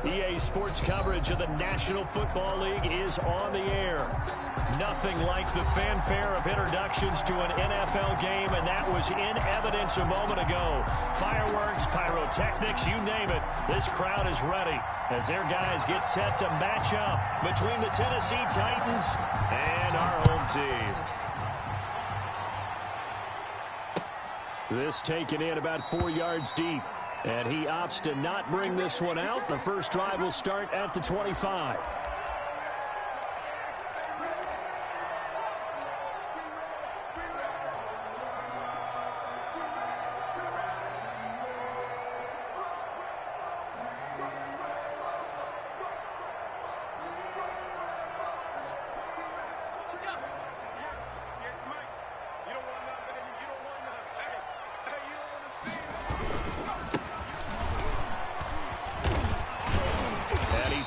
EA Sports coverage of the National Football League is on the air. Nothing like the fanfare of introductions to an NFL game, and that was in evidence a moment ago. Fireworks, pyrotechnics, you name it. This crowd is ready as their guys get set to match up between the Tennessee Titans and our home team. This taken in about 4 yards deep. And he opts to not bring this one out. The first drive will start at the 25.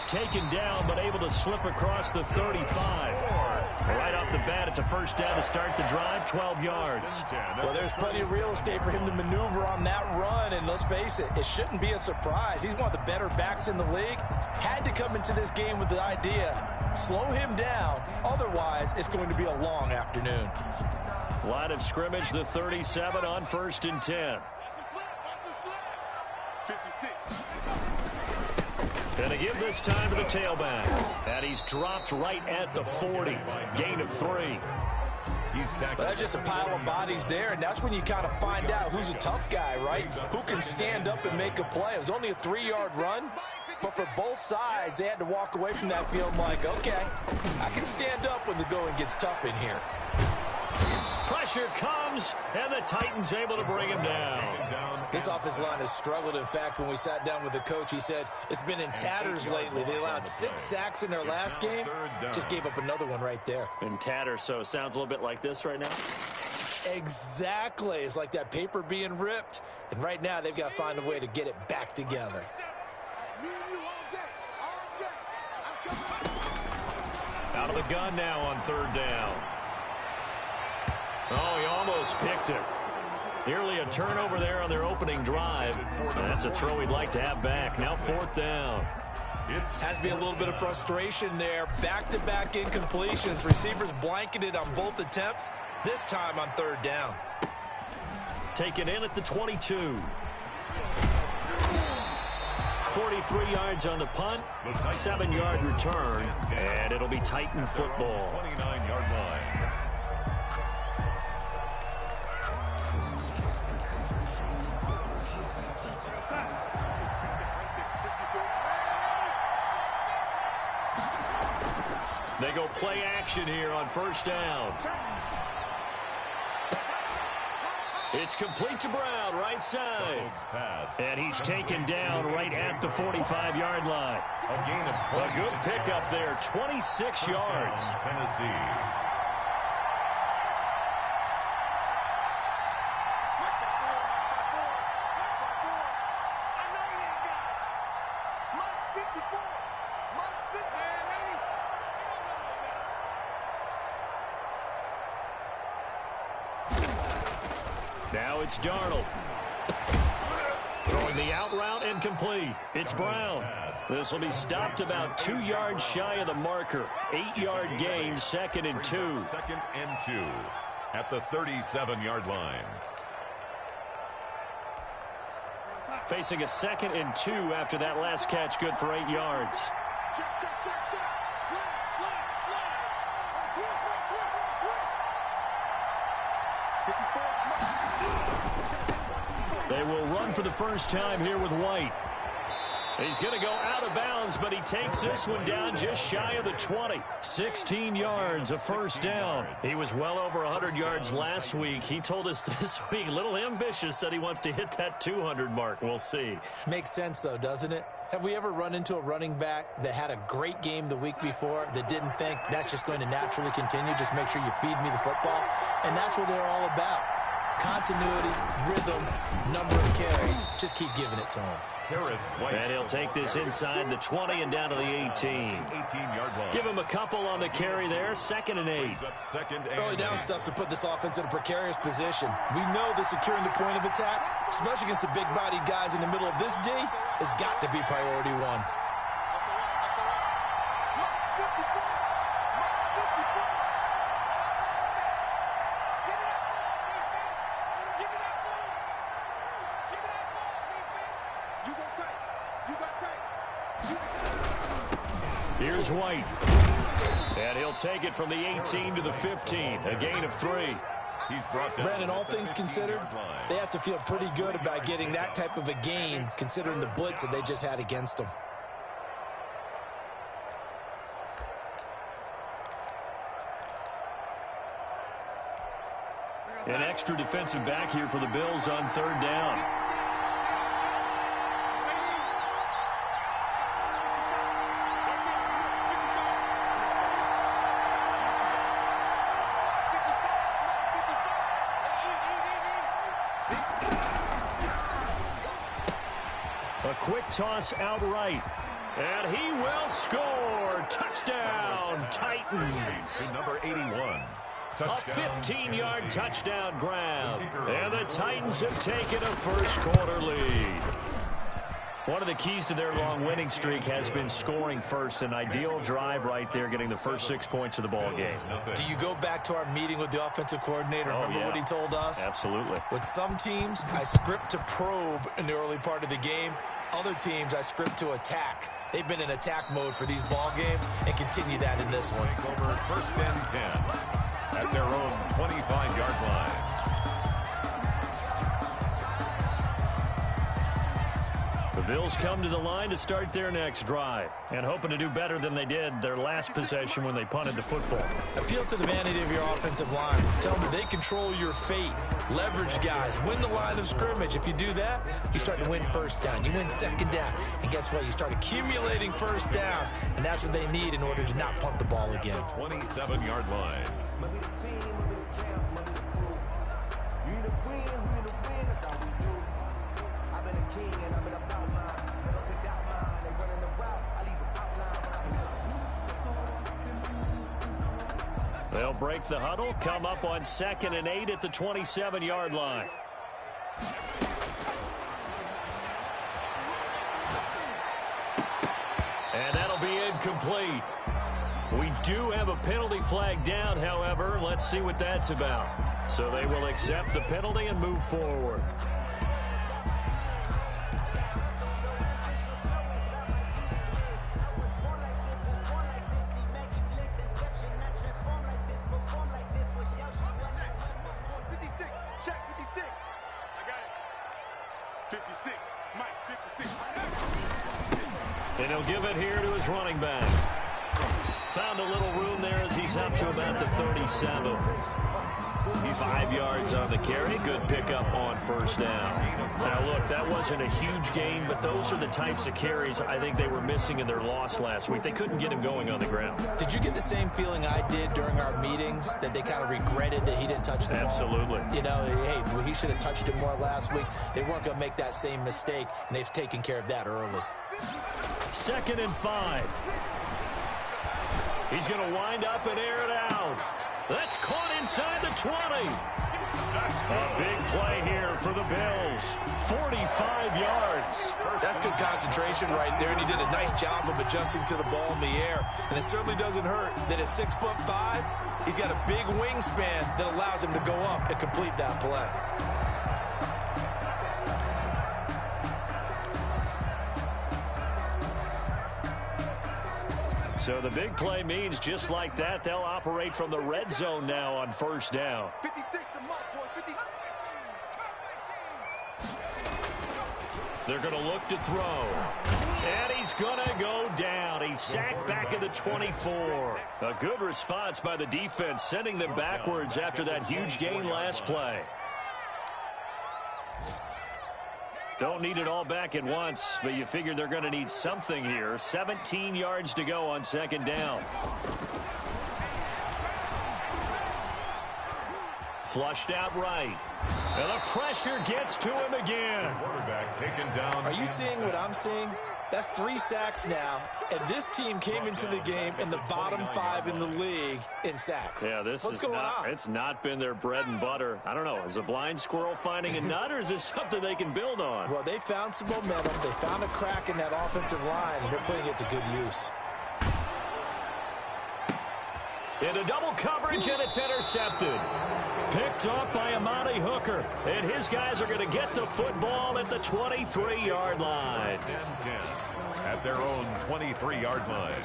Taken down, but able to slip across the 35. Right off the bat, it's a first down to start the drive, 12 yards. Well, there's plenty of real estate for him to maneuver on that run, and let's face it, it shouldn't be a surprise. He's one of the better backs in the league. Had to come into this game with the idea, slow him down, otherwise it's going to be a long afternoon. Line of scrimmage, the 37 on 1st and 10. 56. And to give this time to the tailback. And he's dropped right at the 40. Gain of 3. But that's just a pile of bodies there, and that's when you kind of find out who's a tough guy, right? Who can stand up and make a play. It was only a 3-yard run, but for both sides, they had to walk away from that feeling like, okay, I can stand up when the going gets tough in here. Pressure comes, and the Titans able to bring him down. This offensive line has struggled. In fact, when we sat down with the coach, he said it's been in tatters lately. They allowed 6 sacks in their last game. Just gave up another one right there. In tatters, so it sounds a little bit like this right now? Exactly. It's like that paper being ripped. And right now, they've got to find a way to get it back together. Out of the gun now on 3rd down. Oh, he almost picked it. Nearly a turnover there on their opening drive. That's a throw he'd like to have back. Now 4th down. Has to be a little bit of frustration there. Back-to-back incompletions. Receivers blanketed on both attempts. This time on 3rd down. Taken in at the 22. 43 yards on the punt. 7-yard return. And it'll be Titan football. 29-yard line. They go play action here on 1st down. It's complete to Brown, right side. And he's taken down right at the 45-yard line. A gain of 20. A good pickup there, 26 yards. Tennessee. Now it's Darnold. Throwing the out route and complete. It's Brown. This will be stopped about 2 yards shy of the marker. 8-yard gain, 2nd and 2. 2nd and 2 at the 37-yard line. Facing a 2nd and 2 after that last catch, good for 8 yards. They will run for the first time here with White. He's going to go out of bounds, but he takes this one down just shy of the 20. 16 yards, a first down. He was well over 100 yards last week. He told us this week, a little ambitious, said he wants to hit that 200 mark. We'll see. Makes sense, though, doesn't it? Have we ever run into a running back that had a great game the week before that didn't think that's just going to naturally continue? Just make sure you feed me the football. And that's what they're all about. Continuity, rhythm, number of carries. Just keep giving it to him. And he'll take this inside the 20 and down to the 18. 18-yard line. Give him a couple on the carry there. 2nd and 8. Early down stuff to put this offense in a precarious position. We know that securing the point of attack, especially against the big-bodied guys in the middle of this D, has got to be priority 1. Here's White. And he'll take it from the 18 to the 15. A gain of 3. He's brought down. Brandon, all things considered, they have to feel pretty good about getting that type of a gain, considering the blitz that they just had against them. An extra defensive back here for the Bills on 3rd down. A quick toss out right. And he will score. Touchdown, Titans. Number 81. A 15-yard touchdown grab. And the Titans have taken a first-quarter lead. One of the keys to their long winning streak has been scoring first. An ideal drive right there, getting the first 6 points of the ball game. Do you go back to our meeting with the offensive coordinator? Remember what he told us? Absolutely. With some teams, I script to probe in the early part of the game. Other teams, I script to attack. They've been in attack mode for these ball games and continue that in this one. Over 1st and 10 at their own 25-yard line. The Bills come to the line to start their next drive and hoping to do better than they did their last possession when they punted the football. Appeal to the vanity of your offensive line. Tell them they control your fate. Leverage guys. Win the line of scrimmage. If you do that, you start to win 1st down. You win 2nd down. And guess what? You start accumulating 1st downs. And that's what they need in order to not punt the ball again. 27-yard line. They'll break the huddle, come up on 2nd and 8 at the 27-yard line. And that'll be incomplete. We do have a penalty flag down, however. Let's see what that's about. So they will accept the penalty and move forward. And he'll give it here to his running back. Found a little room there as he's up to about the 37. 5 yards on the carry. Good pickup on 1st down. Now, look, that wasn't a huge gain, but those are the types of carries I think they were missing in their loss last week. They couldn't get him going on the ground. Did you get the same feeling I did during our meetings, that they kind of regretted that he didn't touch the ball? Absolutely. You know, hey, he should have touched it more last week. They weren't going to make that same mistake, and they've taken care of that early. 2nd and 5. He's going to wind up and air it out. That's caught inside the 20. A big play here for the Bills. 45 yards. That's good concentration right there, and he did a nice job of adjusting to the ball in the air. And it certainly doesn't hurt that at 6'5", he's got a big wingspan that allows him to go up and complete that play. So the big play means just like that, they'll operate from the red zone now on 1st down. 56, the mark, boy, 50. They're going to look to throw. And he's going to go down. He's sacked back at the 24. A good response by the defense, sending them backwards after that huge gain last play. Don't need it all back at once, but you figure they're going to need something here. 17 yards to go on 2nd down. Flushed out right. And the pressure gets to him again. Quarterback taken down. Are you seeing what I'm seeing? That's 3 sacks now, and this team came into the game in the bottom 5 in the league in sacks. Yeah, what's going on? It's not been their bread and butter. I don't know. Is a blind squirrel finding a nut, or is this something they can build on? Well, they found some momentum. They found a crack in that offensive line, and they're putting it to good use. Into double coverage, and it's intercepted. Picked up by Amani Hooker. And his guys are going to get the football at the 23-yard line. At their own 23-yard line.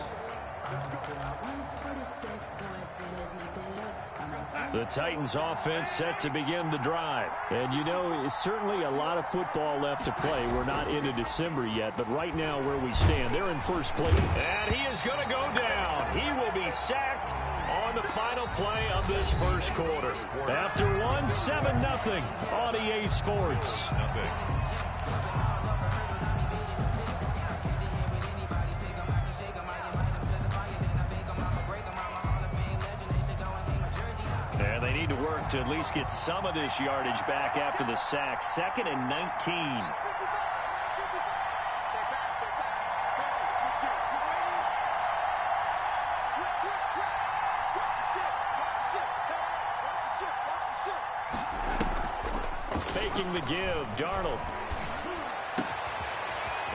The Titans offense set to begin the drive. And you know, it's certainly a lot of football left to play. We're not into December yet, but right now where we stand, they're in first place. And he is going to go down. He will be sacked on the final play of this first quarter. After 7-0 on EA Sports. And they need to work to at least get some of this yardage back after the sack. 2nd and 19. Faking the give, Darnold.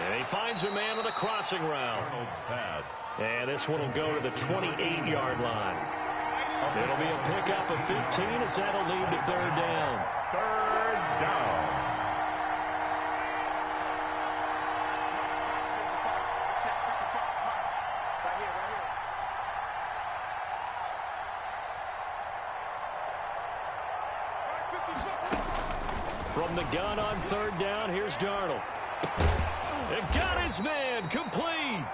And he finds a man with a crossing route. And this one will go to the 28-yard line. It'll be a pickup of 15 as that'll lead to 3rd down. 3rd down. From the gun on 3rd down, here's Darnold. And got his man complete.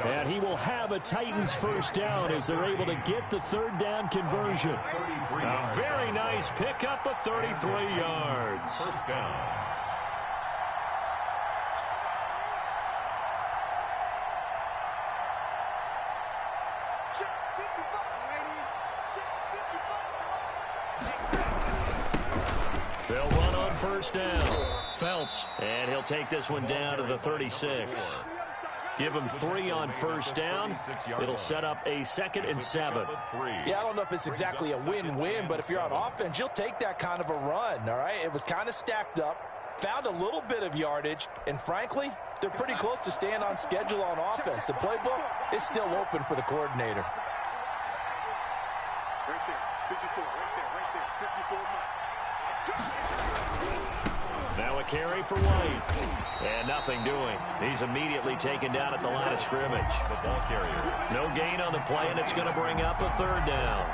And he will have a Titans first down as they're able to get the 3rd down conversion. A very nice pickup of 33 yards. First down. They'll run on first down. Phelps, and he'll take this one down to the 36. Give him 3 on first down. It'll set up a 2nd and 7. Yeah, I don't know if it's exactly a win-win, but if you're on offense, you'll take that kind of a run, all right? It was kind of stacked up, found a little bit of yardage, and frankly, they're pretty close to staying on schedule on offense. The playbook is still open for the coordinator. Right there, 54, right there, 54. Now a carry for White. And nothing doing. He's immediately taken down at the line of scrimmage. The ball carrier. No gain on the play, and it's going to bring up a 3rd down.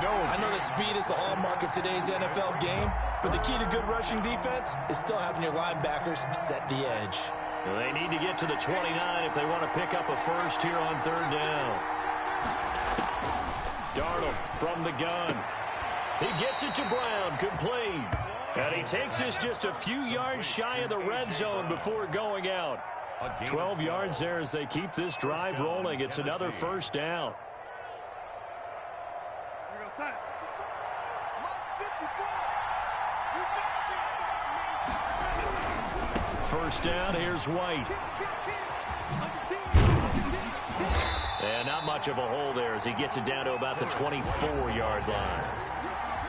I know that speed is the hallmark of today's NFL game, but the key to good rushing defense is still having your linebackers set the edge. Well, they need to get to the 29 if they want to pick up a first here on 3rd down. Darnold from the gun. He gets it to Brown, complete. And he takes this just a few yards shy of the red zone before going out. 12 yards there as they keep this drive rolling. It's another first down. First down, here's White. And not much of a hole there as he gets it down to about the 24-yard line.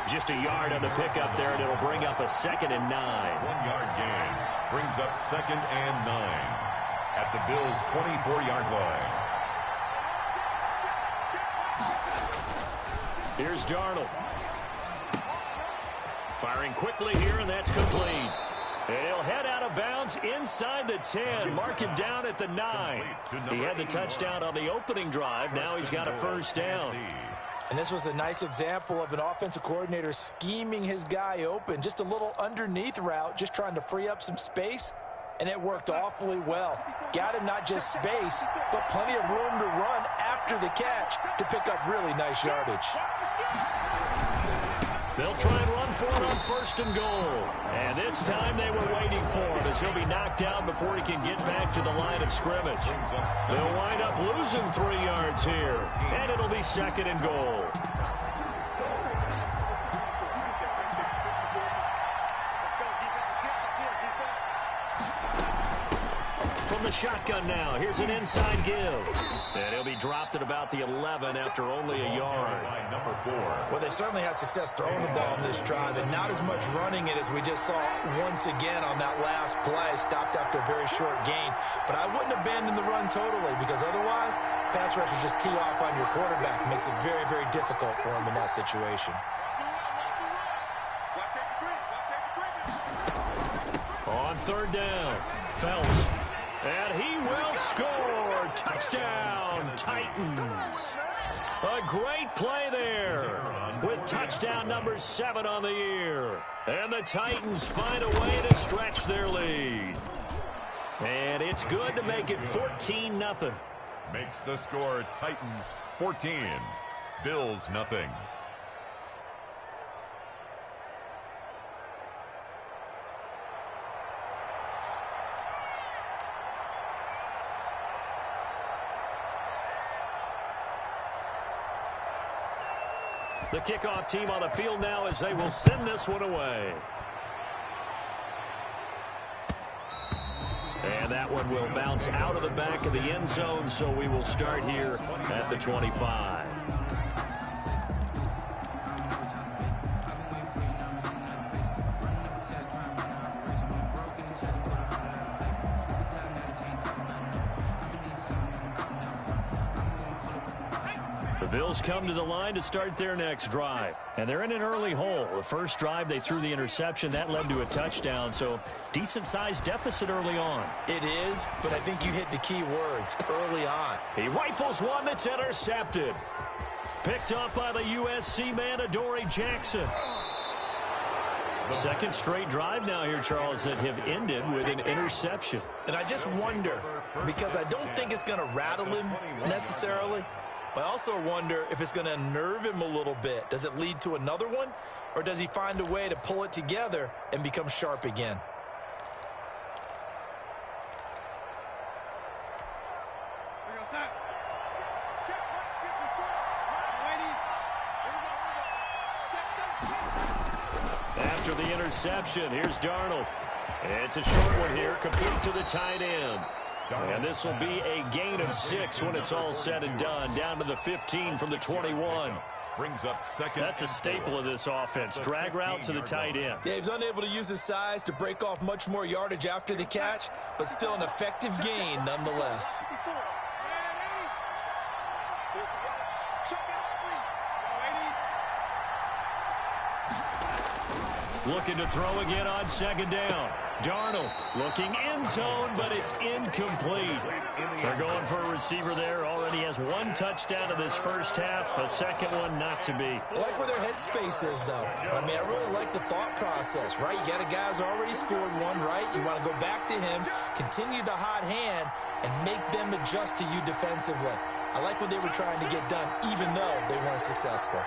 Just a yard on the pickup there, and it'll bring up a 2nd and 9. 1-yard gain brings up 2nd and 9 at the Bills' 24-yard line. Here's Darnold. Firing quickly here, and that's complete. And he'll head out of bounds inside the 10. Mark him down at the 9. He had the touchdown on the opening drive. Now he's got a first down. And this was a nice example of an offensive coordinator scheming his guy open. Just a little underneath route, just trying to free up some space, and it worked awfully well. Got him not just space, but plenty of room to run after the catch to pick up really nice yardage. They'll try and run for it on 1st and goal. And this time they were waiting for him as he'll be knocked down before he can get back to the line of scrimmage. They'll wind up losing 3 yards here. And it'll be 2nd and goal. From the shotgun now, here's an inside give. And he'll be dropped at about the 11 after only a yard. Number 4. Well, they certainly had success throwing the ball on this drive, and not as much running it as we just saw once again on that last play. Stopped after a very short gain. But I wouldn't abandon the run totally, because otherwise, pass rushers just tee off on your quarterback. It makes it very, very difficult for him in that situation. On 3rd down, Phelps. And he will score. Touchdown, Titans. A great play there with touchdown number 7 on the year. And the Titans find a way to stretch their lead. And it's good to make it 14-0. Makes the score Titans 14, Bills nothing. The kickoff team on the field now as they will send this one away. And that one will bounce out of the back of the end zone, so we will start here at the 25. The Bills come to the line to start their next drive. And they're in an early hole. The first drive, they threw the interception. That led to a touchdown. So decent-sized deficit early on. It is, but I think you hit the key words, early on. He rifles one that's intercepted. Picked up by the USC man, Adoree Jackson. Second straight drive now here, Charles, that have ended with an interception. And I just wonder, because I don't think it's going to rattle him necessarily, but I also wonder if it's going to unnerve him a little bit. Does it lead to another one, or does he find a way to pull it together and become sharp again? After the interception, here's Darnold. It's a short one here, complete to the tight end. And this will be a gain of 6 when it's all said and done. Down to the 15 from the 21. Brings up second. That's a staple of this offense. Drag route to the tight end. Yeah, he's unable to use his size to break off much more yardage after the catch, but still an effective gain nonetheless. Looking to throw again on second down. Darnold looking end zone, but it's incomplete. They're going for a receiver there. Already has 1 touchdown in this first half. A second one not to be. I like where their headspace is, though. I mean, I really like the thought process, right? You got a guy who's already scored one, right? You want to go back to him, continue the hot hand, and make them adjust to you defensively. I like what they were trying to get done, even though they weren't successful.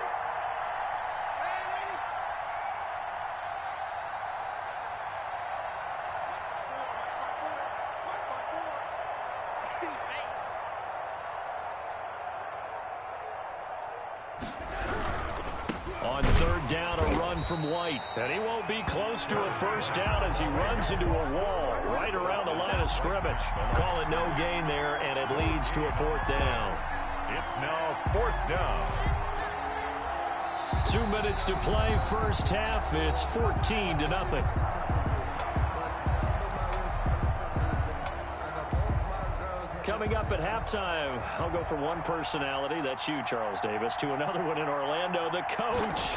On third down, a run from White. And he won't be close to a first down as he runs into a wall right around the line of scrimmage. Call it no gain there, and it leads to a 4th down. It's now 4th down. 2 minutes to play first half. It's 14-0. Coming up at halftime, I'll go from one personality, that's you, Charles Davis, to another one in Orlando, the coach.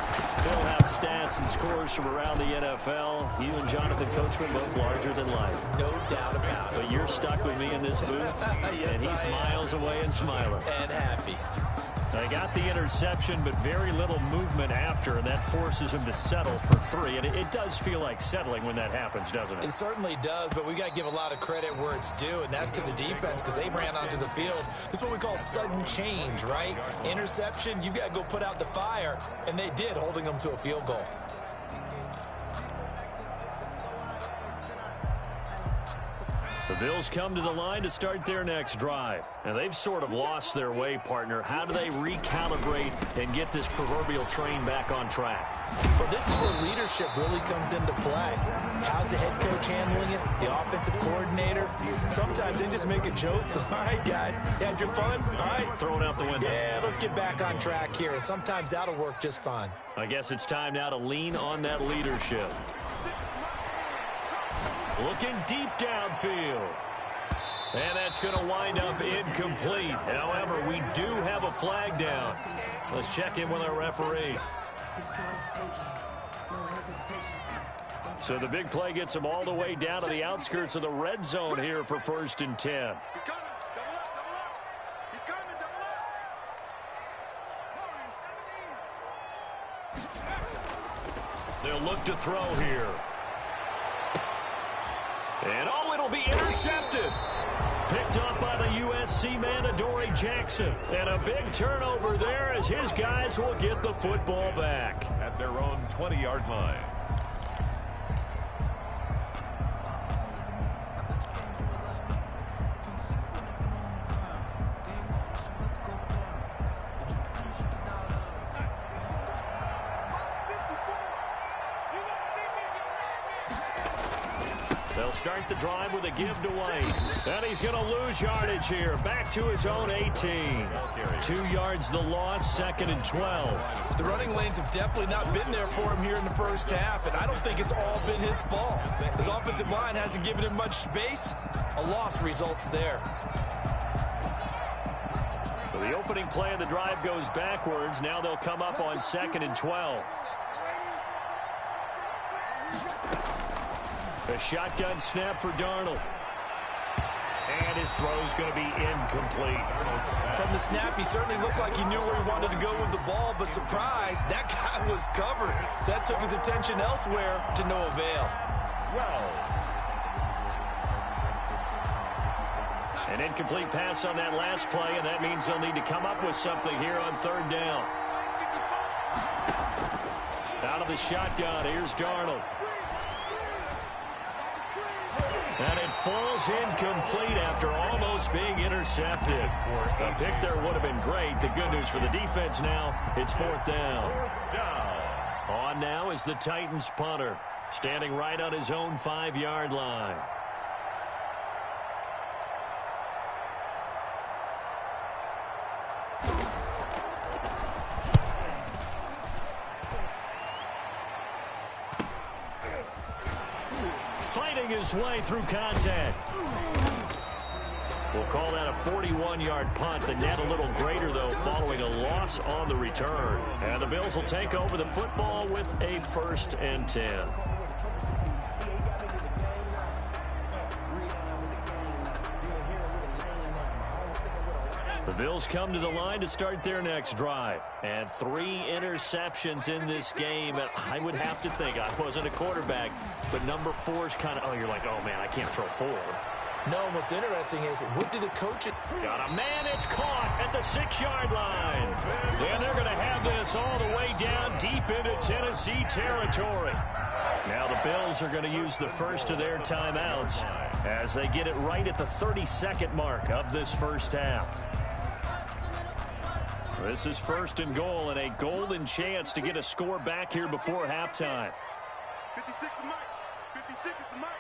He'll have stats and scores from around the NFL. You and Jonathan Coachman both larger than life. No doubt about it. But you're stuck with me in this booth, Yes, and he's miles away and smiling. And happy. They got the interception, but very little movement after, and that forces him to settle for 3. And it does feel like settling when that happens, doesn't it? It certainly does, but we got to give a lot of credit where it's due, and that's to the defense because they ran onto the field. This is what we call sudden change, right? Interception, you got to go put out the fire, and they did, holding them to a field goal. The Bills come to the line to start their next drive. And they've sort of lost their way, partner. How do they recalibrate and get this proverbial train back on track? Well, this is where leadership really comes into play. How's the head coach handling it? The offensive coordinator? Sometimes they just make a joke. All right, guys, had your fun? All right. Throw it out the window. Yeah, let's get back on track here. And sometimes that'll work just fine. I guess it's time now to lean on that leadership. Looking deep downfield. And that's going to wind up incomplete. However, we do have a flag down. Let's check in with our referee. So the big play gets them all the way down to the outskirts of the red zone here for 1st and 10. They'll look to throw here. And, oh, it'll be intercepted. Picked up by the USC man, Adoree Jackson. And a big turnover there as his guys will get the football back. At their own 20-yard line. They'll start the drive with a give to White. And he's going to lose yardage here. Back to his own 18. 2 yards the loss, 2nd and 12. The running lanes have definitely not been there for him here in the first half, and I don't think it's all been his fault. His offensive line hasn't given him much space. A loss results there. So the opening play of the drive goes backwards. Now they'll come up on 2nd and 12. A shotgun snap for Darnold. And his throw's going to be incomplete. From the snap, he certainly looked like he knew where he wanted to go with the ball, but surprise, that guy was covered. So that took his attention elsewhere to no avail. An incomplete pass on that last play, and that means they'll need to come up with something here on 3rd down. Out of the shotgun, here's Darnold. And it falls incomplete after almost being intercepted. A pick there would have been great. The good news for the defense now, it's 4th down. On now is the Titans punter, standing right on his own 5-yard line. His way through contact. We'll call that a 41-yard punt. The net a little greater, though, following a loss on the return. And the Bills will take over the football with a 1st and 10. The Bills come to the line to start their next drive. And 3 interceptions in this game. And I would have to think, I wasn't a quarterback, but number 4 is kind of, oh, you're like, oh, man, I can't throw 4. No, what's interesting is, what do the coaches... Got a man, it's caught at the 6-yard line. And they're going to have this all the way down deep into Tennessee territory. Now the Bills are going to use the first of their timeouts as they get it right at the 32nd mark of this first half. This is 1st and goal and a golden chance to get a score back here before halftime. 56 to Mike. 56 to Mike.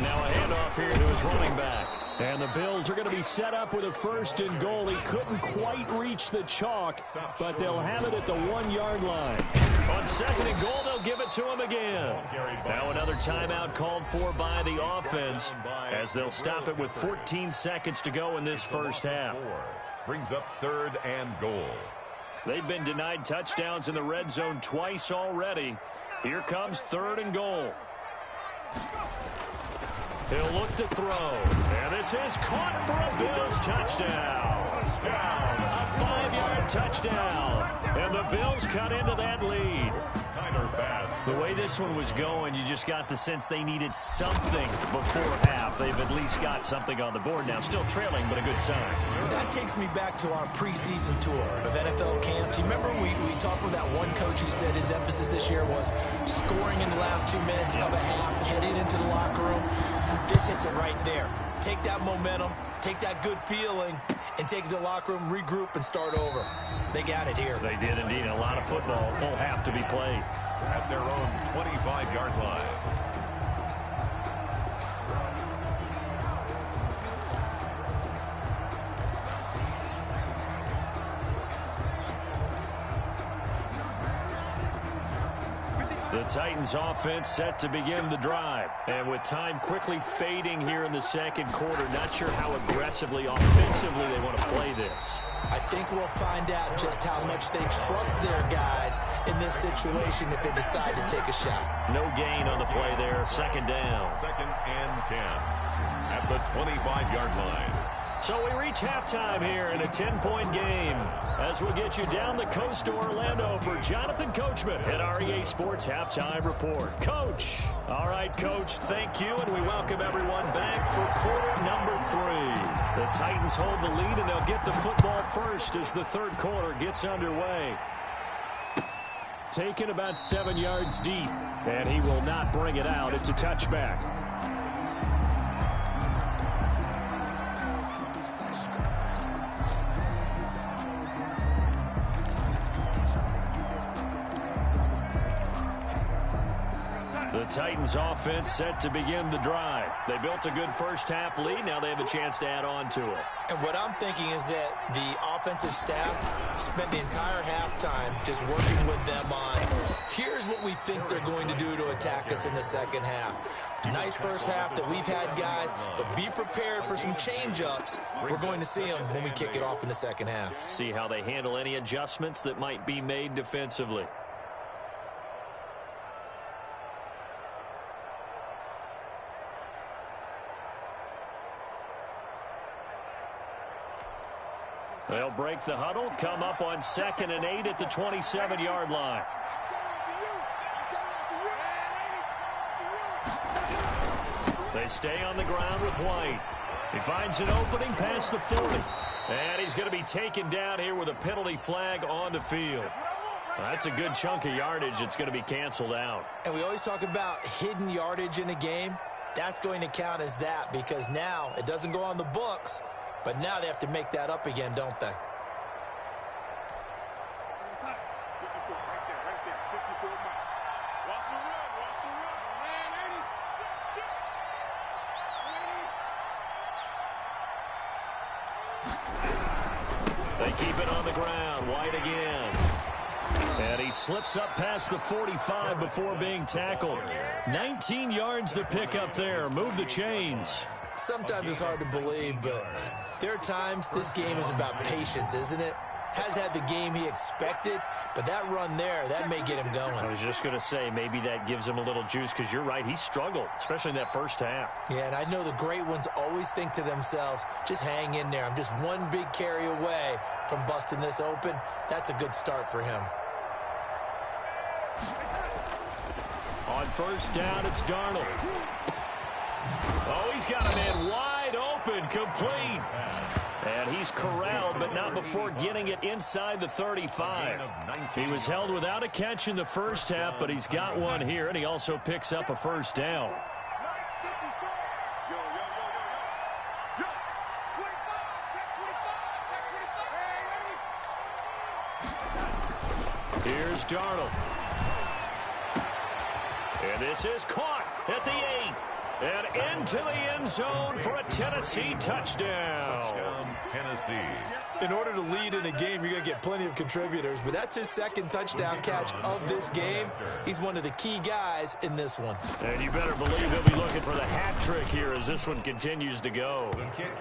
Now a handoff here to his running back. And the Bills are going to be set up with a 1st and goal. He couldn't quite reach the chalk, but they'll have it at the 1-yard line. On 2nd and goal, they'll give it to him again. Now another timeout called for by the offense as they'll stop it with 14 seconds to go in this first half. Brings up 3rd and goal. They've been denied touchdowns in the red zone twice already. Here comes 3rd and goal. He'll look to throw. And this is caught for a Bills touchdown. A 5-yard touchdown. And the Bills cut into that lead. The way this one was going, you just got the sense they needed something before half. They've at least got something on the board now. Still trailing, but a good sign. That takes me back to our preseason tour of NFL camps. You remember we talked with that one coach who said his emphasis this year was scoring in the last 2 minutes of a half, heading into the locker room. This hits it right there. Take that momentum, take that good feeling, and take it to the locker room, regroup, and start over. They got it here. They did indeed. A lot of football, full half to be played. At their own 25-yard line. The Titans offense set to begin the drive. And with time quickly fading here in the 2nd quarter, not sure how aggressively, offensively they want to play this. I think we'll find out just how much they trust their guys in this situation if they decide to take a shot. No gain on the play there. 2nd down. 2nd and 10 at the 25-yard line. So we reach halftime here in a 10-point game as we get you down the coast to Orlando for Jonathan Coachman at REA Sports Halftime Report. Coach. All right, Coach, thank you, and we welcome everyone back for quarter number 3. The Titans hold the lead, and they'll get the football first as the third quarter gets underway. Taken about 7 yards deep, and he will not bring it out. It's a touchback. The Titans offense set to begin the drive. They built a good first half lead. Now they have a chance to add on to it. And what I'm thinking is that the offensive staff spent the entire halftime just working with them on, here's what we think they're going to do to attack us in the second half. Nice first half that we've had, guys, but be prepared for some change-ups. We're going to see them when we kick it off in the second half. See how they handle any adjustments that might be made defensively. They'll break the huddle, come up on 2nd and 8 at the 27-yard line. They stay on the ground with White. He finds an opening past the 40. And he's going to be taken down here with a penalty flag on the field. That's a good chunk of yardage. It's going to be canceled out. And we always talk about hidden yardage in a game. That's going to count as that because now it doesn't go on the books. But now they have to make that up again, don't they? 54, right there, 54 miles. Watch the run, They keep it on the ground. White again. And he slips up past the 45 before being tackled. 19 yards to pick up there. Move the chains. Sometimes it's hard to believe, but there are times this game is about patience, isn't it? Has had the game he expected, but that run there, that may get him going. I was just going to say, maybe that gives him a little juice because you're right, he struggled, especially in that first half. Yeah, and I know the great ones always think to themselves, just hang in there. I'm just one big carry away from busting this open. That's a good start for him. On first down, it's Darnold. Oh, he's got a man wide open, complete. And he's corralled, but not before getting it inside the 35. He was held without a catch in the first half, but he's got one here, and he also picks up a first down. Here's Darnold. And this is caught at the 8. And into the end zone for a Tennessee touchdown. Tennessee. In order to lead in a game, you're going to get plenty of contributors, but that's his second touchdown catch of this game. He's one of the key guys in this one. And you better believe he'll be looking for the hat trick here as this one continues to go.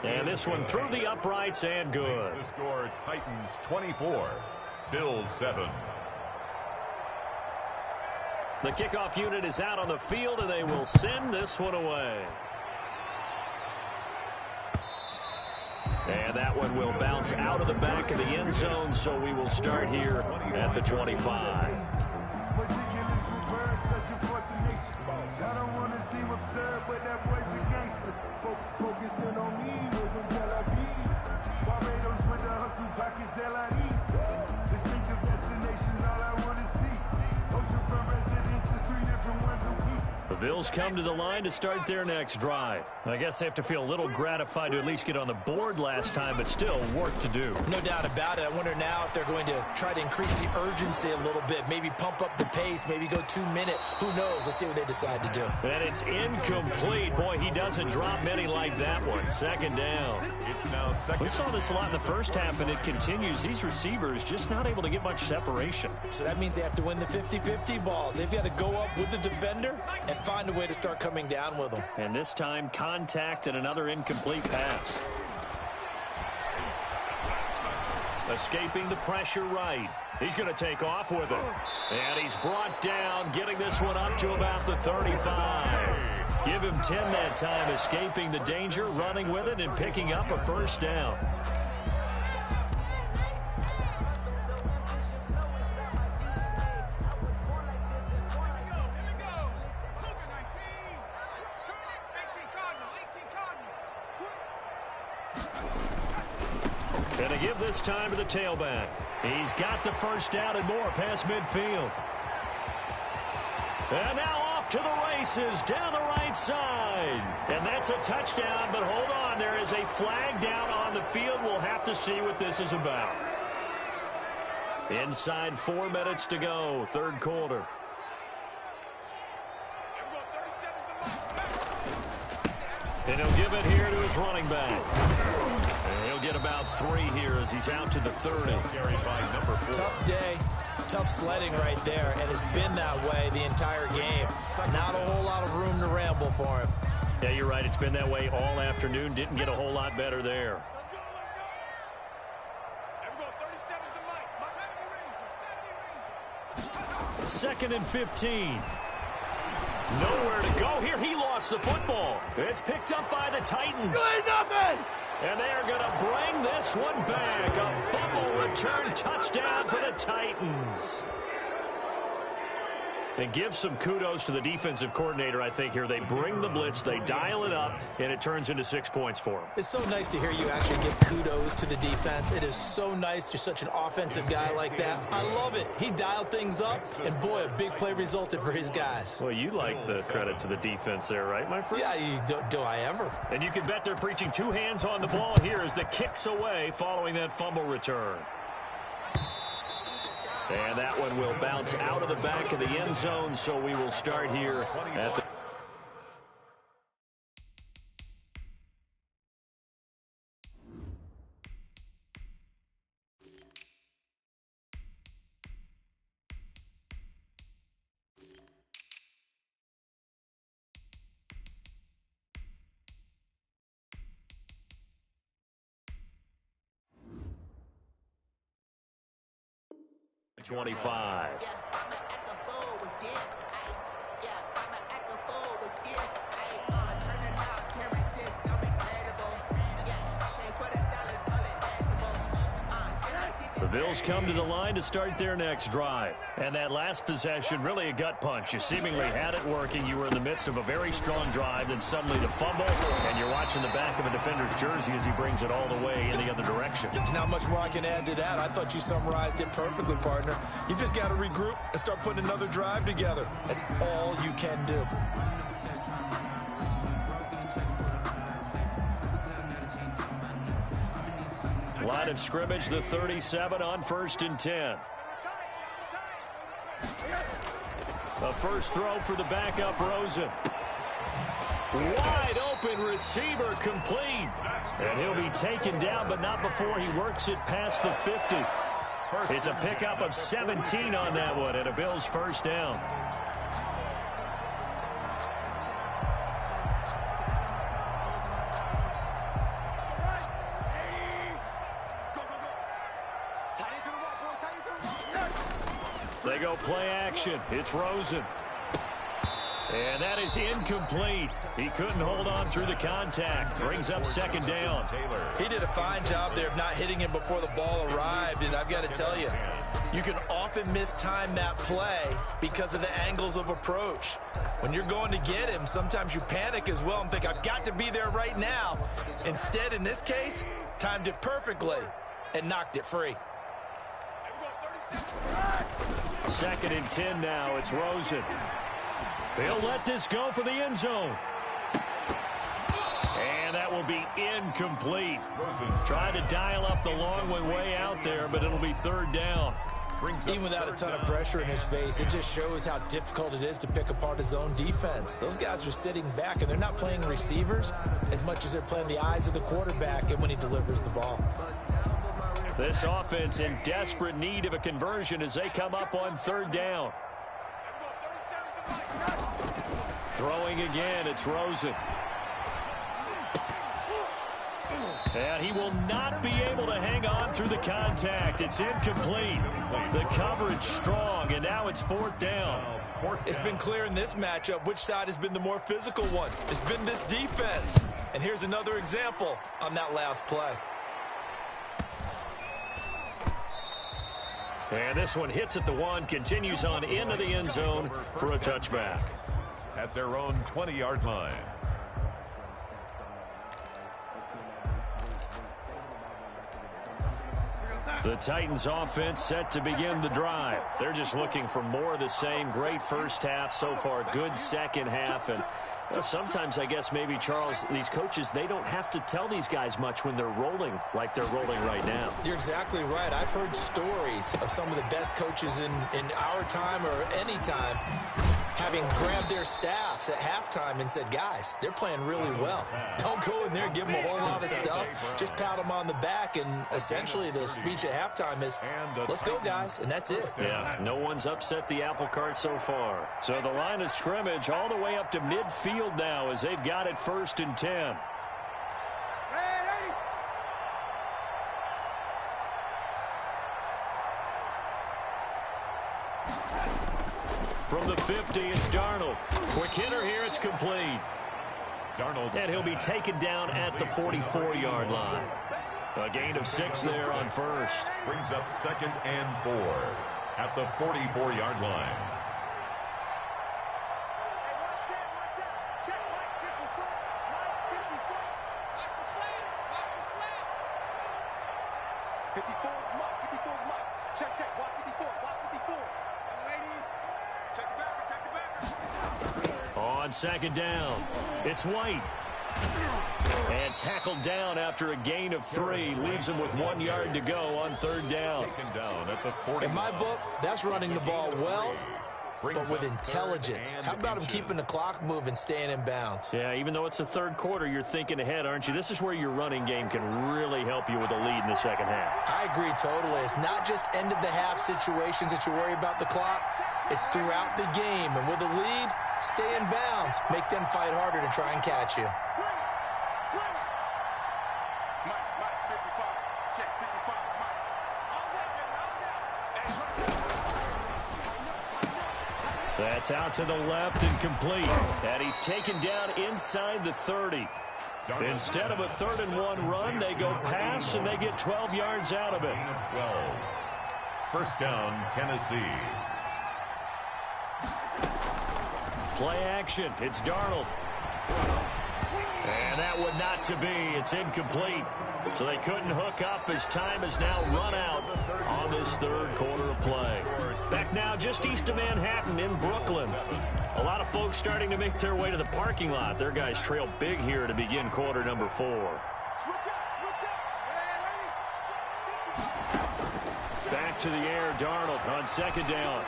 And this one through the uprights and good. The score, Titans 24, Bills 7. The kickoff unit is out on the field, and they will send this one away. And that one will bounce out of the back of the end zone, so we will start here at the 25. The Bills come to the line to start their next drive. I guess they have to feel a little gratified to at least get on the board last time, but still work to do. No doubt about it. I wonder now if they're going to try to increase the urgency a little bit, maybe pump up the pace, maybe go 2 minute. Who knows? Let's see what they decide to do. And it's incomplete. Boy, he doesn't drop many like that one. Second down. It's now second. We saw this a lot in the first half, and it continues. These receivers just not able to get much separation. So that means they have to win the 50-50 balls. They've got to go up with the defender and find a way to start coming down with them. And this time, contact and another incomplete pass. Escaping the pressure right. He's going to take off with it. And he's brought down, getting this one up to about the 35. Give him 10 that time, escaping the danger, running with it, and picking up a first down. Going to give this time to the tailback. He's got the first down and more past midfield. And now off to the races down the right side. And that's a touchdown, but hold on. There is a flag down on the field. We'll have to see what this is about. Inside 4 minutes to go, third quarter. And he'll give it here to his running back. And he'll get about 3 here as he's out to the 30. Carried by number 4. Tough day. Tough sledding right there, and it's been that way the entire game. Not a whole lot of room to ramble for him. Yeah, you're right. It's been that way all afternoon. Didn't get a whole lot better there. Second and 15. Nowhere to go here. He lost the football. It's picked up by the Titans. Good nothing. And they are going to bring this one back. A fumble return touchdown for the Titans. And give some kudos to the defensive coordinator, I think, here. They bring the blitz, they dial it up, and it turns into 6 points for them. It's so nice to hear you actually give kudos to the defense. It is so nice. You're such an offensive guy like that. I love it. He dialed things up, and boy, a big play resulted for his guys. Well, you like the credit to the defense there, right, my friend? Yeah, do I ever? And you can bet they're preaching 2 hands on the ball here as the kicks away following that fumble return. And that one will bounce out of the back of the end zone, so we will start here at the... .25. The Bills come to the line to start their next drive. And that last possession, really a gut punch. You seemingly had it working. You were in the midst of a very strong drive, then suddenly the fumble, and you're watching the back of a defender's jersey as he brings it all the way in the other direction. There's not much more I can add to that. I thought you summarized it perfectly, partner. You just got to regroup and start putting another drive together. That's all you can do. Line of scrimmage, the 37 on 1st and 10. A first throw for the backup, Rosen. Wide open receiver, complete. And he'll be taken down, but not before he works it past the 50. It's a pickup of 17 on that one, and a Bills first down. They go play action. It's Rosen. And that is incomplete. He couldn't hold on through the contact. Brings up second down. He did a fine job there of not hitting him before the ball arrived. And I've got to tell you, you can often mistime that play because of the angles of approach. When you're going to get him, sometimes you panic as well and think, I've got to be there right now. Instead, in this case, timed it perfectly and knocked it free. Second and 10 now. It's Rosen. They'll let this go for the end zone. And that will be incomplete. Trying to dial up the long way out there, but it'll be third down. Even without a ton of pressure in his face, it just shows how difficult it is to pick apart his own defense. Those guys are sitting back, and they're not playing receivers as much as they're playing the eyes of the quarterback and when he delivers the ball. This offense in desperate need of a conversion as they come up on third down. Throwing again, it's Rosen. And he will not be able to hang on through the contact. It's incomplete. The coverage strong, and now it's fourth down. It's been clear in this matchup which side has been the more physical one. It's been this defense. And here's another example on that last play. And this one hits at the 1, continues on into the end zone for a touchback. At their own 20-yard line. The Titans offense set to begin the drive. They're just looking for more of the same. Great first half so far. Good second half. And sometimes, I guess, maybe, Charles, these coaches, they don't have to tell these guys much when they're rolling like they're rolling right now. You're exactly right. I've heard stories of some of the best coaches in our time or any time having grabbed their staffs at halftime and said, guys, they're playing really well. Don't go in there and give them a whole lot of stuff. Just pat them on the back, and essentially the speech at halftime is, let's go, guys, and that's it. Yeah, no one's upset the apple cart so far. So the line of scrimmage all the way up to midfield now as they've got it 1st and 10. From the 50, it's Darnold. Quick hitter here, it's complete. Darnold. And he'll be taken down at the 44-yard line. A gain of 6 there on first. Brings up 2nd and 4 at the 44-yard line. On 2nd down, it's White. And tackled down after a gain of 3. Leaves him with 1 yard to go on 3rd down. Taken down at the 40. In my book, that's running the ball well, but with intelligence. How about him keeping the clock moving, staying in bounds? Yeah, even though it's the 3rd quarter, you're thinking ahead, aren't you? This is where your running game can really help you with a lead in the 2nd half. I agree totally. It's not just end-of-the-half situations that you worry about the clock. It's throughout the game. And with a lead, stay in bounds. Make them fight harder to try and catch you. That's out to the left and complete. And he's taken down inside the 30. Instead of a 3rd and 1 run, they go pass, and they get 12 yards out of it. 12. First down, Tennessee. Play action. It's Darnold. And that would not to be. It's incomplete. So they couldn't hook up as time has now run out on this 3rd quarter of play. Back now just east of Manhattan in Brooklyn. A lot of folks starting to make their way to the parking lot. Their guys trail big here to begin quarter number 4. Back to the air, Darnold on 2nd down.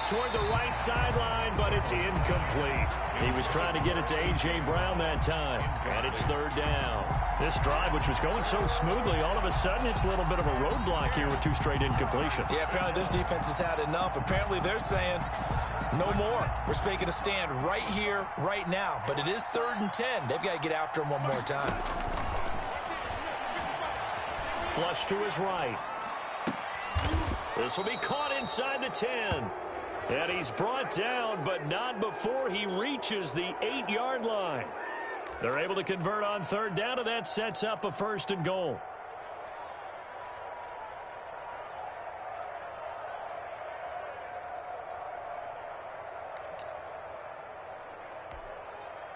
Toward the right sideline, but it's incomplete. He was trying to get it to A.J. Brown that time, and it's 3rd down. This drive, which was going so smoothly, all of a sudden it's a little bit of a roadblock here with 2 straight incompletions. Yeah, apparently this defense has had enough. Apparently they're saying no more. We're making a stand right here, right now. But it is 3rd and 10. They've got to get after him one more time. Flush to his right. This will be caught inside the 10. And he's brought down, but not before he reaches the 8-yard line. They're able to convert on 3rd down, and that sets up a 1st and goal.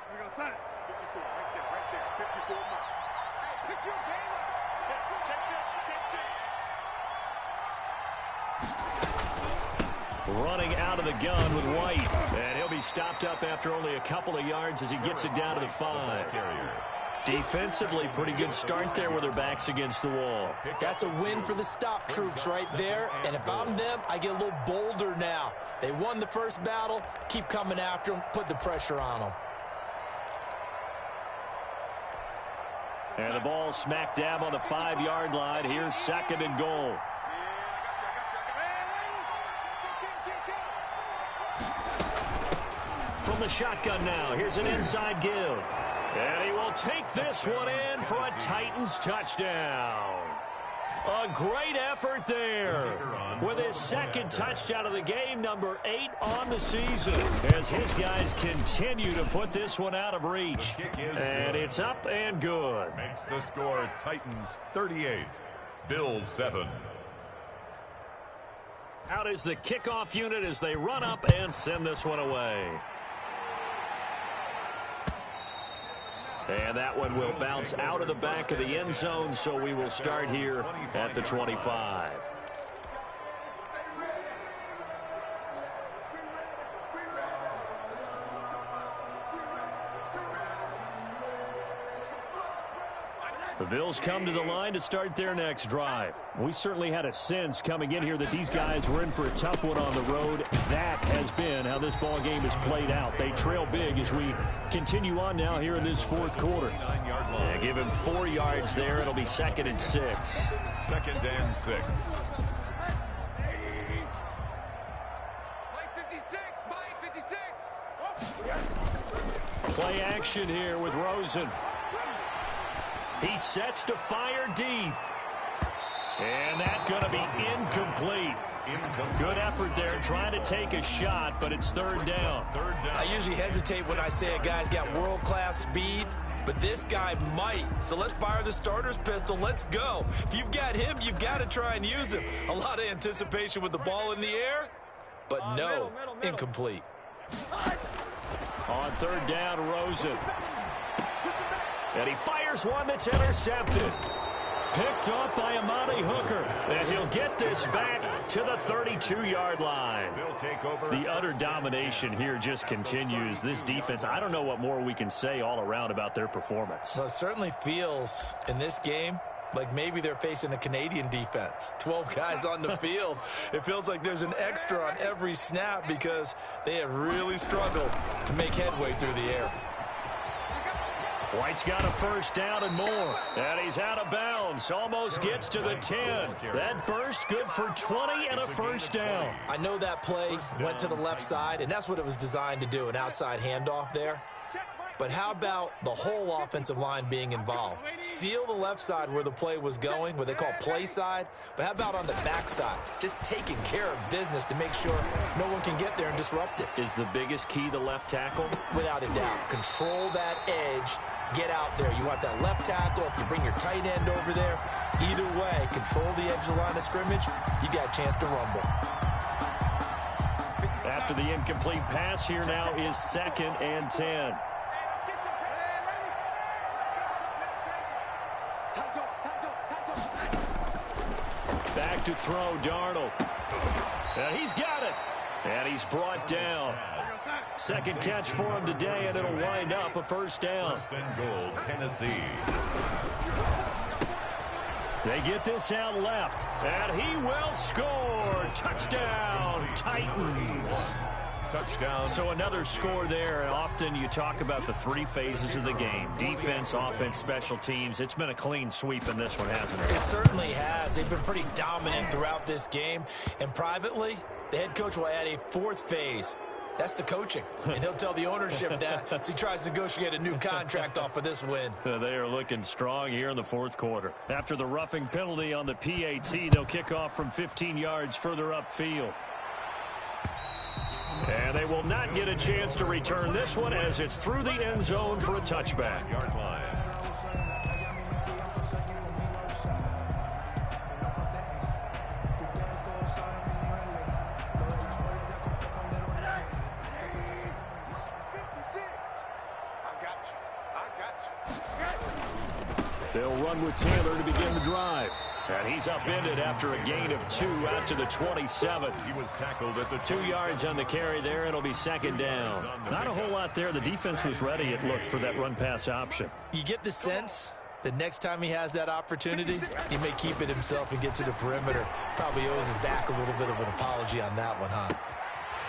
Here we go, son. 54, right there, 54 miles. Hey, pick your game up. Check. Running out of the gun with White. And he'll be stopped up after only a couple of yards as he gets it down to the 5. Defensively, pretty good start there with their backs against the wall. That's a win for the stop troops right there. And if I'm them, I get a little bolder now. They won the first battle. Keep coming after them. Put the pressure on them. And the ball smack dab on the 5-yard line. Here's 2nd and goal. From the shotgun now, here's an inside give. And he will take this one in for a Titans touchdown. A great effort there with his second touchdown of the game, number 8 on the season, as his guys continue to put this one out of reach. And it's up and good. Makes the score Titans 38, Bills 7. Out is the kickoff unit as they run up and send this one away. And that one will bounce out of the back of the end zone, so we will start here at the 25. The Bills come to the line to start their next drive. We certainly had a sense coming in here that these guys were in for a tough one on the road. That has been how this ball game has played out. They trail big as we continue on now here in this fourth quarter. Yeah, give him 4 yards there. It'll be 2nd and 6. 2nd and 6. Play action here with Rosen. He sets to fire deep. And that's going to be incomplete. Good effort there trying to take a shot, but it's 3rd down. I usually hesitate when I say a guy's got world-class speed, but this guy might. So let's fire the starter's pistol. Let's go. If you've got him, you've got to try and use him. A lot of anticipation with the ball in the air, but no, incomplete. On 3rd down, Rosen. And he fires one that's intercepted. Picked up by Amani Hooker. And he'll get this back to the 32-yard line. The utter domination here just continues. This defense, I don't know what more we can say all around about their performance. Well, it certainly feels in this game like maybe they're facing a Canadian defense. 12 guys on the field. It feels like there's an extra on every snap because they have really struggled to make headway through the air. White's got a 1st down and more. And he's out of bounds. Almost gets to the 10. That burst good for 20 and a 1st down. I know that play went to the left side, and that's what it was designed to do, an outside handoff there. But how about the whole offensive line being involved? Seal the left side where the play was going, what they call play side. But how about on the back side? Just taking care of business to make sure no one can get there and disrupt it. Is the biggest key the left tackle? Without a doubt. Control that edge. Get out there. You want that left tackle. If you bring your tight end over there, either way, control the edge of the line of scrimmage, you got a chance to rumble. After the incomplete pass, here now is 2nd and 10. Back to throw, Darnold. And he's got it. And he's brought down. 2nd catch for him today, and it'll wind up a 1st down. 1st and goal, Tennessee. They get this out left, and he will score. Touchdown, Titans. Touchdown. So another score there, and often you talk about the 3 phases of the game. Defense, offense, special teams. It's been a clean sweep in this one, hasn't it? It certainly has. They've been pretty dominant throughout this game. And privately, the head coach will add a 4th phase. That's the coaching. And he'll tell the ownership that as he tries to negotiate a new contract off of this win. They are looking strong here in the 4th quarter. After the roughing penalty on the PAT, they'll kick off from 15 yards further upfield. And they will not get a chance to return this one as it's through the end zone for a touchback. Yard line. They'll run with Taylor to begin the drive. And he's upended after a gain of 2 out to the 27. He was tackled at the 2 yards on the carry there. It'll be 2nd down. Not a whole lot there. The defense was ready, it looked, for that run-pass option. You get the sense that next time he has that opportunity, he may keep it himself and get to the perimeter. Probably owes his back a little bit of an apology on that one, huh?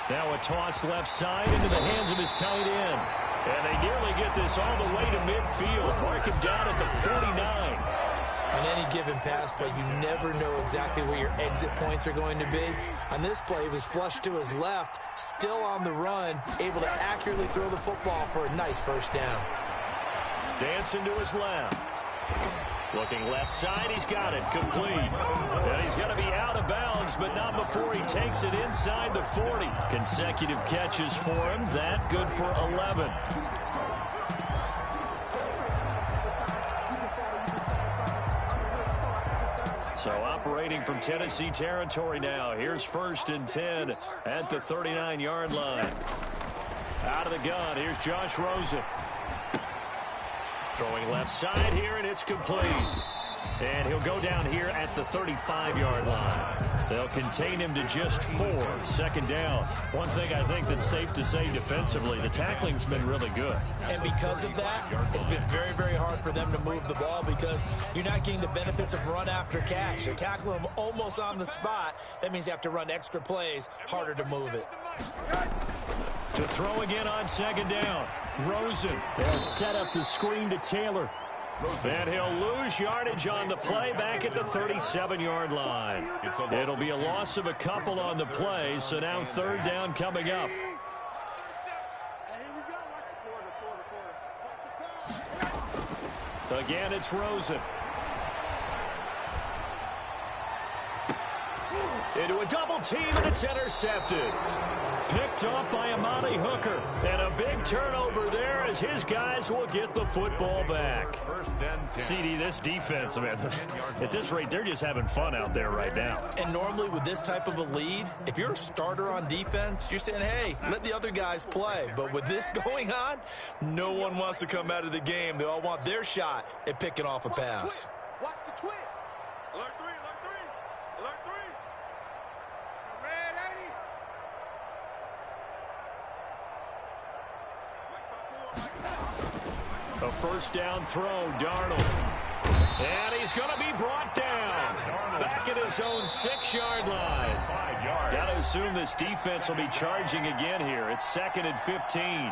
Now a toss left side into the hands of his tight end. And they nearly get this all the way to midfield. Mark him down at the 49. On any given pass play, you never know exactly where your exit points are going to be. On this play, he was flushed to his left, still on the run, able to accurately throw the football for a nice 1st down. Dancing to his left. Looking left side, he's got it, complete. And he's going to be out of bounds, but not before he takes it inside the 40. Consecutive catches for him, that good for 11. So operating from Tennessee territory now. Here's 1st and 10 at the 39-yard line. Out of the gun, here's Josh Rosen. Throwing left side here, and it's complete. And he'll go down here at the 35-yard line. They'll contain him to just 4. 2nd down. One thing I think that's safe to say defensively, the tackling's been really good. And because of that, it's been very, very hard for them to move the ball because you're not getting the benefits of run after catch. They tackle him almost on the spot. That means you have to run extra plays, harder to move it. To throw again on 2nd down. Rosen. They'll set up the screen to Taylor. And he'll lose yardage on the play back at the 37-yard line. It'll be a loss of a couple on the play, so now 3rd down coming up. Again, it's Rosen. Into a double team, and it's intercepted. Picked off by Amani Hooker. And a big turnover there as his guys will get the football back. CD, this defense, man, at this rate, they're just having fun out there right now. And normally with this type of a lead, if you're a starter on defense, you're saying, hey, let the other guys play. But with this going on, no one wants to come out of the game. They all want their shot at picking off a pass. Watch the twist. Alert 3, alert 3, alert 3. Red 80. A 1st down throw, Darnold. And he's going to be brought down. Back at his own 6-yard line. Got to assume this defense will be charging again here. It's 2nd and 15.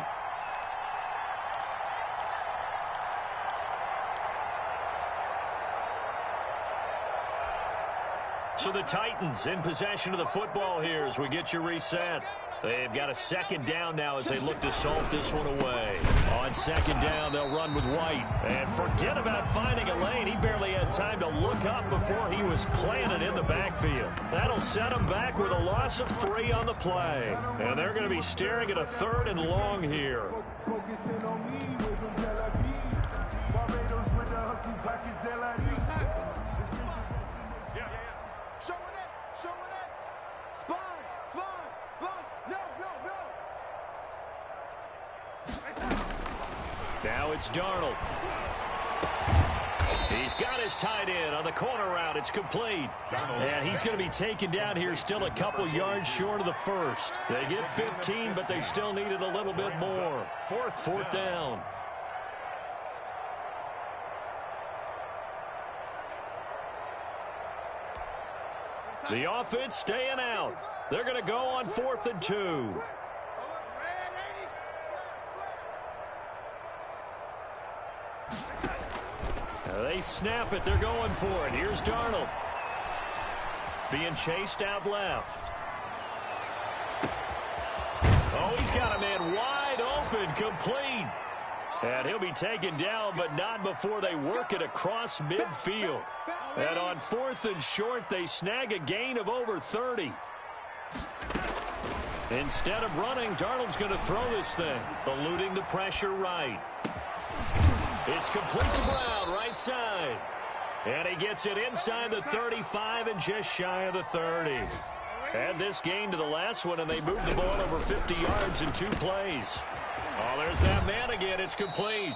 So the Titans in possession of the football here as we get you reset. They've got a 2nd down now as they look to salt this one away. On 2nd down, they'll run with White. And forget about finding a lane. He barely had time to look up before he was planted in the backfield. That'll set him back with a loss of 3 on the play. And they're going to be staring at a 3rd and long here. Focusing on me with some Tiriee. Barbados with the hustle pockets, Showing it, showing it. Sponge, sponge, sponge. No, no, no. Now it's Darnold. He's got his tight end on the corner route. It's complete. And he's going to be taken down here still a couple yards short of the 1st. They get 15, but they still needed a little bit more. 4th down. The offense staying out. They're going to go on 4th and 2. They snap it. They're going for it. Here's Darnold. Being chased out left. Oh, he's got a man wide open, complete. And he'll be taken down, but not before they work it across midfield. And on 4th and short, they snag a gain of over 30. Instead of running, Darnold's going to throw this thing, eluding the pressure right. It's complete to Brown, right side. And he gets it inside the 35 and just shy of the 30. Add this gain to the last one, and they move the ball over 50 yards in 2 plays. Oh, there's that man again. It's complete.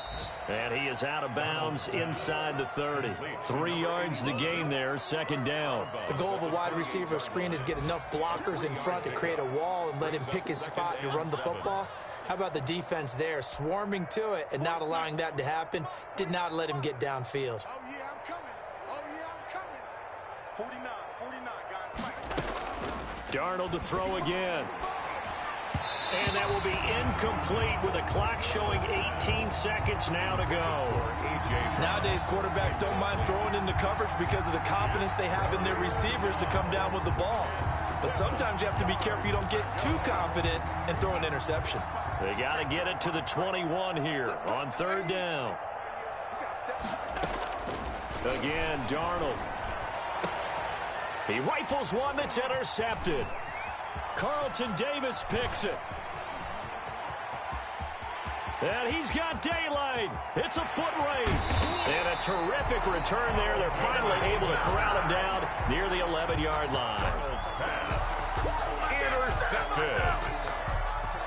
And he is out of bounds inside the 30. 3 yards the gain there, 2nd down. The goal of a wide receiver screen is get enough blockers in front to create a wall and let him pick his spot to run the football. How about the defense there, swarming to it and not allowing that to happen? Did not let him get downfield. Oh, yeah, I'm coming. Oh, yeah, I'm coming. 49, guys. Fight. Darnold to throw again. And that will be incomplete with the clock showing 18 seconds now to go. Nowadays, quarterbacks don't mind throwing into coverage because of the confidence they have in their receivers to come down with the ball. But sometimes you have to be careful you don't get too confident and throw an interception. They got to get it to the 21 here on 3rd down. Again, Darnold. He rifles one that's intercepted. Carlton Davis picks it. And he's got daylight. It's a foot race. And a terrific return there. They're finally able to corral him down near the 11-yard line. Intercepted.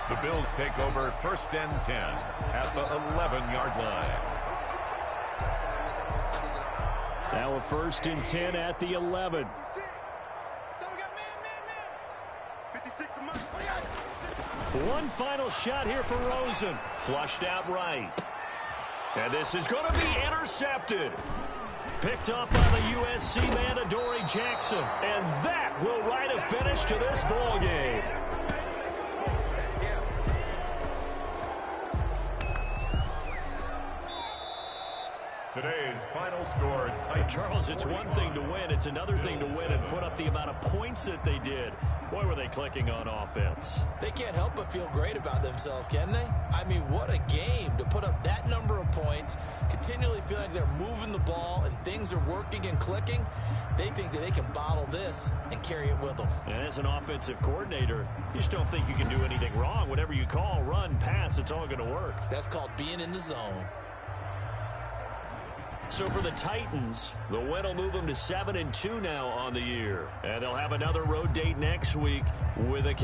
The Bills take over 1st and 10 at the 11-yard line. Now a 1st and 10 at the 11. One final shot here for Rosen. Flushed out right. And this is going to be intercepted. Picked up by the USC man, Adoree Jackson. And that will write a finish to this ball game. Today's final score, Titans. Charles, it's one thing to win. It's another thing to win and put up the amount of points that they did. Boy, were they clicking on offense. They can't help but feel great about themselves, can they? I mean, what a game to put up that number of points, continually feeling like they're moving the ball and things are working and clicking. They think that they can bottle this and carry it with them. And as an offensive coordinator, you just don't think you can do anything wrong. Whatever you call, run, pass, it's all going to work. That's called being in the zone. So for the Titans, the win will move them to 7-2 now on the year. And they'll have another road date next week with a